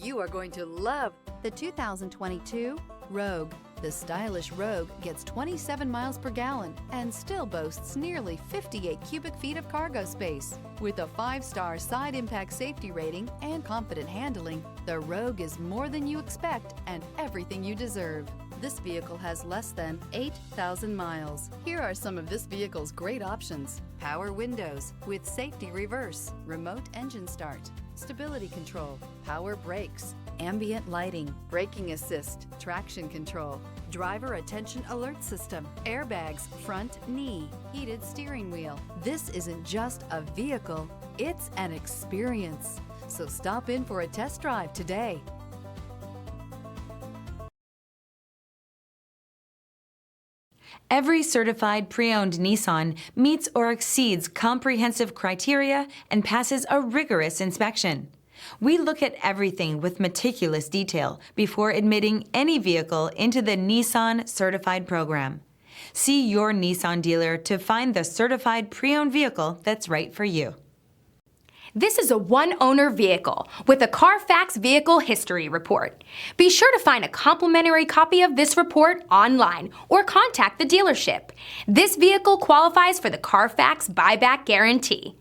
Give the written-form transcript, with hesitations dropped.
You are going to love the 2022 Rogue. The stylish Rogue gets 27 miles per gallon and still boasts nearly 58 cubic feet of cargo space. With a 5-star side impact safety rating and confident handling, the Rogue is more than you expect and everything you deserve. This vehicle has less than 8,000 miles. Here are some of this vehicle's great options: power windows with safety reverse, remote engine start, stability control, power brakes, ambient lighting, braking assist, traction control, driver attention alert system, airbags, front knee, heated steering wheel. This isn't just a vehicle, it's an experience. So stop in for a test drive today. Every certified pre-owned Nissan meets or exceeds comprehensive criteria and passes a rigorous inspection. We look at everything with meticulous detail before admitting any vehicle into the Nissan Certified program. See your Nissan dealer to find the certified pre-owned vehicle that's right for you. This is a one-owner vehicle with a CARFAX Vehicle History Report. Be sure to find a complimentary copy of this report online or contact the dealership. This vehicle qualifies for the CARFAX buyback guarantee.